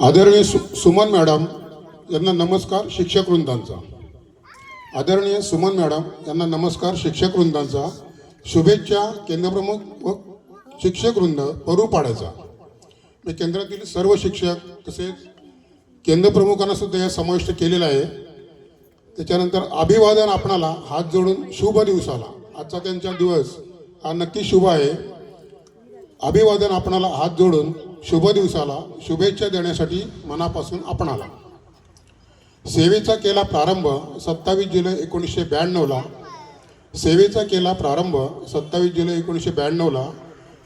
आदरणीय सुमन मॅडम यांना नमस्कार शिक्षक वृंदांचा. आदरणीय सुमन मॅडम यांना नमस्कार शिक्षक वृंदांचा. शुभेच्छा केंद्रप्रमुख व शिक्षक वृंद परूपाड्याचा. मी केंद्रातील सर्व शिक्षक तसेच केंद्रप्रमुखांना सुद्धा या समाविष्ट केलेला आहे. त्याच्यानंतर अभिवादन आपणाला हात जोडून शुभ दिवसाला. आजचा त्यांचा दिवस हा नक्की शुभ आहे. अभिवादन आपणाला हात जोडून शुभ दिवसाला शुभेच्छा देण्यासाठी मनापासून आपणाला. सेवेचा केला प्रारंभ 27 जुलै 1992ला. सेवेचा केला प्रारंभ 27 जुलै 1992ला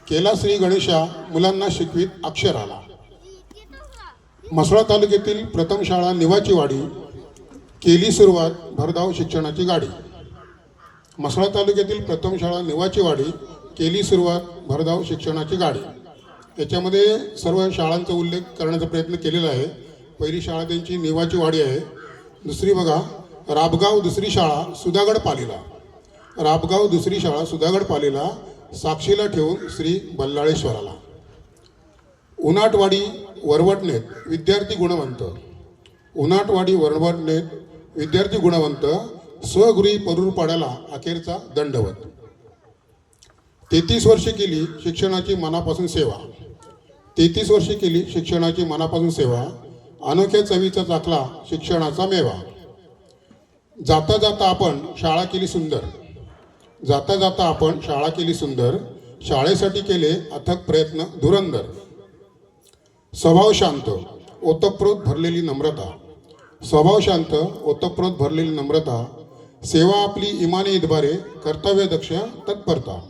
केला श्री गणेशा मुलांना शिकवीत अक्षराला. म्हसळा तालुक्यातील प्रथम शाळा निवाची वाडी केली सुरुवात भरधाव शिक्षणाची गाडी. म्हसळा तालुक्यातील प्रथम शाळा निवाची वाडी केली सुरुवात भरधाव शिक्षणाची गाडी. याच्यामध्ये सर्व शाळांचा उल्लेख करण्याचा प्रयत्न केलेला आहे. पहिली शाळा त्यांची निवाची वाडी आहे. दुसरी बघा राबगाव दुसरी शाळा सुधागड पालीला. राबगाव दुसरी शाळा सुधागड पालीला साक्षीला ठेवून श्री बल्लाळेश्वराला. उनाटवाडी वरवटनेत विद्यार्थी गुणवंत. उनाटवाडी वरवटनेत विद्यार्थी गुणवंत स्वगृही परूरपाड्याला अखेरचा दंडवत. 33 वर्षे केली शिक्षणाची मनापासून सेवा. 33 वर्षे केली शिक्षणाची मनापासून सेवा. अनोख्या चवीचा चाकला शिक्षणाचा मेवा. जाता जाता आपण शाळा केली सुंदर. जाता जाता आपण शाळा केली सुंदर. शाळेसाठी केले अथक प्रयत्न धुरंधर. स्वभाव शांत ओतप्रोत भरलेली नम्रता. स्वभाव शांत ओतप्रोत भरलेली नम्रता. सेवा आपली इमाने इतबारे कर्तव्य दक्ष तत्परता.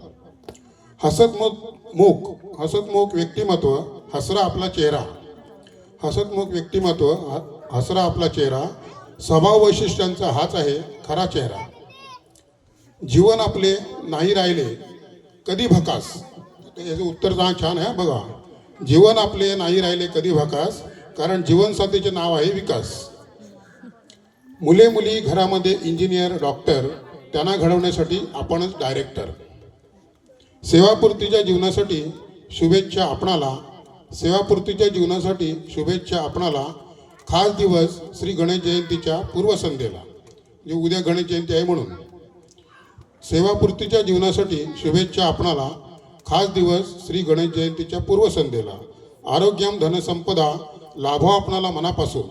हसतमुख व्यक्तिमत्व हसरा आपला चेहरा. हसतमुख व्यक्तिमत्व हसरा आपला चेहरा. स्वभाव वैशिष्ट्यांचा हाच आहे खरा चेहरा. जीवन आपले नाही राहिले कधी भकास. याचं उत्तर छान आहे बघा. जीवन आपले नाही राहिले कधी भकास कारण जीवनसाथीचे नाव आहे विकास. मुले मुली घरामध्ये इंजिनियर डॉक्टर त्यांना घडवण्यासाठी आपणच डायरेक्टर. सेवापूर्तीच्या जीवनासाठी शुभेच्छा आपणाला. सेवापूर्तीच्या जीवनासाठी शुभेच्छा आपणाला. खास दिवस श्री गणेश जयंतीच्या पूर्वसंध्येला. जे उद्या गणेश जयंती आहे म्हणून. सेवापूर्तीच्या जीवनासाठी शुभेच्छा आपणाला. खास दिवस श्री गणेश जयंतीच्या पूर्वसंध्येला. आरोग्यम धनसंपदा लाभो आपणाला मनापासून.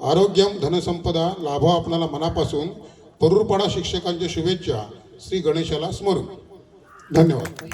आरोग्यम धनसंपदा लाभो आपणाला मनापासून. परूरपाडा शिक्षकांच्या शुभेच्छा श्री गणेशाला स्मरून. धन्यवाद.